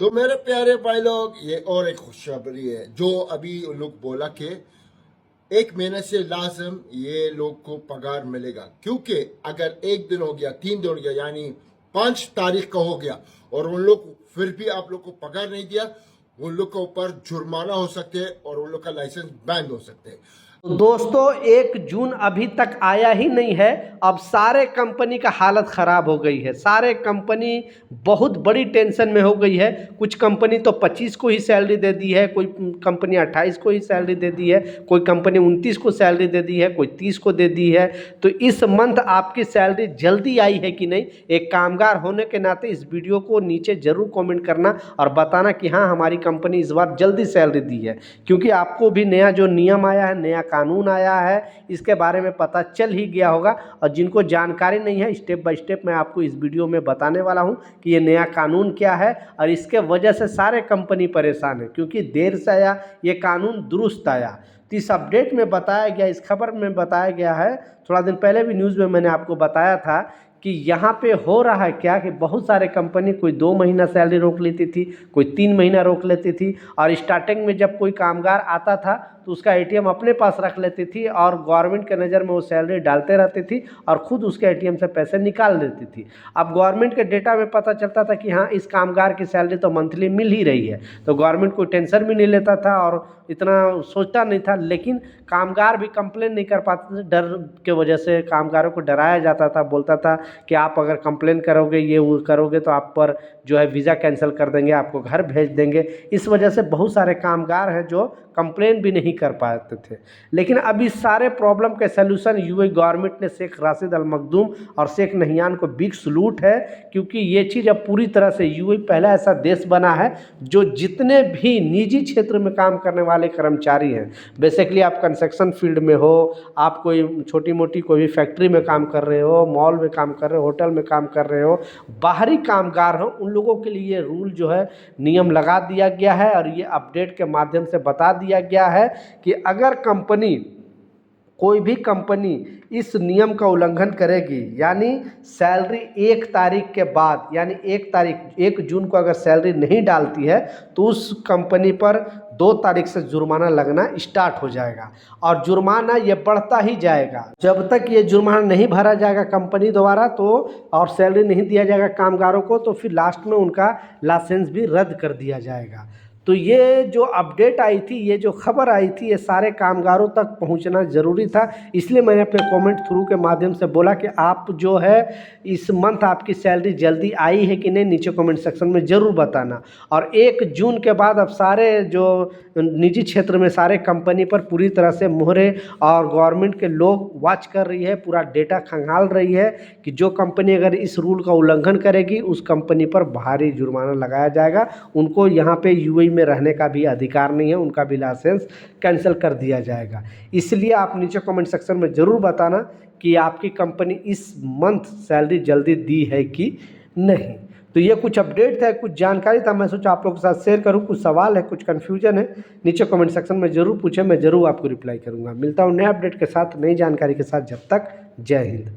तो मेरे प्यारे भाई लोग, ये और एक खुशखबरी है जो अभी उन लोग बोला कि 1 महीने से लाजम ये लोग को पगार मिलेगा। क्योंकि अगर 1 दिन हो गया, 3 दिन हो गया, यानी 5 तारीख का हो गया और उन लोग फिर भी आप लोग को पगार नहीं दिया, उन लोग के ऊपर जुर्माना हो सकते हैं और उन लोग का लाइसेंस बैंड हो सकते हैं। तो दोस्तों 1 जून अभी तक आया ही नहीं है। अब सारे कंपनी का हालत ख़राब हो गई है। सारे कंपनी बहुत बड़ी टेंशन में हो गई है। कुछ कंपनी तो 25 को ही सैलरी दे दी है, कोई कंपनी 28 को ही सैलरी दे दी है, कोई कंपनी 29 को सैलरी दे दी है, कोई 30 को दे दी है। तो इस मंथ आपकी सैलरी जल्दी आई है कि नहीं, एक कामगार होने के नाते इस वीडियो को नीचे ज़रूर कमेंट करना और बताना कि हाँ हमारी कंपनी इस बार जल्दी सैलरी दी है। क्योंकि आपको भी नया जो नियम आया है, नया कानून आया है, इसके बारे में पता चल ही गया होगा। और जिनको जानकारी नहीं है, स्टेप बाय स्टेप मैं आपको इस वीडियो में बताने वाला हूं कि ये नया कानून क्या है और इसके वजह से सारे कंपनी परेशान है। क्योंकि देर से आया ये कानून, दुरुस्त आया। तो इस अपडेट में बताया गया, इस खबर में बताया गया है, थोड़ा दिन पहले भी न्यूज़ में मैंने आपको बताया था कि यहाँ पे हो रहा है क्या कि बहुत सारे कंपनी कोई 2 महीना सैलरी रोक लेती थी, कोई 3 महीना रोक लेती थी। और स्टार्टिंग में जब कोई कामगार आता था तो उसका एटीएम अपने पास रख लेती थी और गवर्नमेंट के नज़र में वो सैलरी डालते रहती थी और ख़ुद उसके एटीएम से पैसे निकाल लेती थी। अब गवर्नमेंट के डेटा में पता चलता था कि हाँ इस कामगार की सैलरी तो मंथली मिल ही रही है, तो गवर्नमेंट कोई टेंशन भी नहीं लेता था और इतना सोचता नहीं था। लेकिन कामगार भी कंप्लेन नहीं कर पाते थे, डर के वजह से कामगारों को डराया जाता था, बोलता था कि आप अगर कंप्लेन करोगे, ये वो करोगे तो आप पर जो है वीज़ा कैंसिल कर देंगे, आपको घर भेज देंगे। इस वजह से बहुत सारे कामगार हैं जो कंप्लेन भी नहीं कर पाते थे। लेकिन अब इस सारे प्रॉब्लम के सलूशन यूएई गवर्नमेंट ने शेख राशिद अल मखदूम और शेख नहियान को बिग सलूट है। क्योंकि ये चीज़ अब पूरी तरह से यूएई पहला ऐसा देश बना है जो जितने भी निजी क्षेत्र में काम करने वाले कर्मचारी हैं, बेसिकली आप कंस्ट्रक्शन फील्ड में हो, आप कोई छोटी मोटी कोई भी फैक्ट्री में काम कर रहे हो, मॉल में काम कर रहे हो, होटल में काम कर रहे हो, बाहरी कामगार हो, उन लोगों के लिए ये रूल जो है नियम लगा दिया गया है। और ये अपडेट के माध्यम से बता दिया गया है कि अगर कंपनी, कोई भी कंपनी इस नियम का उल्लंघन करेगी, यानी सैलरी 1 तारीख के बाद, यानी 1 जून को अगर सैलरी नहीं डालती है तो उस कंपनी पर 2 तारीख से जुर्माना लगना स्टार्ट हो जाएगा। और जुर्माना ये बढ़ता ही जाएगा जब तक ये जुर्माना नहीं भरा जाएगा कंपनी द्वारा, तो और सैलरी नहीं दिया जाएगा कामगारों को, तो फिर लास्ट में उनका लाइसेंस भी रद्द कर दिया जाएगा। तो ये जो अपडेट आई थी, ये जो खबर आई थी, ये सारे कामगारों तक पहुंचना ज़रूरी था। इसलिए मैंने अपने कमेंट थ्रू के माध्यम से बोला कि आप जो है इस मंथ आपकी सैलरी जल्दी आई है कि नहीं, नीचे कमेंट सेक्शन में ज़रूर बताना। और 1 जून के बाद अब सारे जो निजी क्षेत्र में सारे कंपनी पर पूरी तरह से मोहरे और गवर्नमेंट के लोग वॉच कर रही है, पूरा डेटा खंगाल रही है कि जो कंपनी अगर इस रूल का उल्लंघन करेगी उस कंपनी पर भारी जुर्माना लगाया जाएगा। उनको यहाँ पे यूएई में रहने का भी अधिकार नहीं है, उनका भी लाइसेंस कैंसिल कर दिया जाएगा। इसलिए आप नीचे कमेंट सेक्शन में ज़रूर बताना कि आपकी कंपनी इस मंथ सैलरी जल्दी दी है कि नहीं। तो ये कुछ अपडेट था, कुछ जानकारी था, मैं सोचा आप लोगों के साथ शेयर करूं। कुछ सवाल है, कुछ कन्फ्यूजन है, नीचे कमेंट सेक्शन में ज़रूर पूछें, मैं ज़रूर आपको रिप्लाई करूंगा। मिलता हूं नए अपडेट के साथ, नई जानकारी के साथ। जब तक जय हिंद।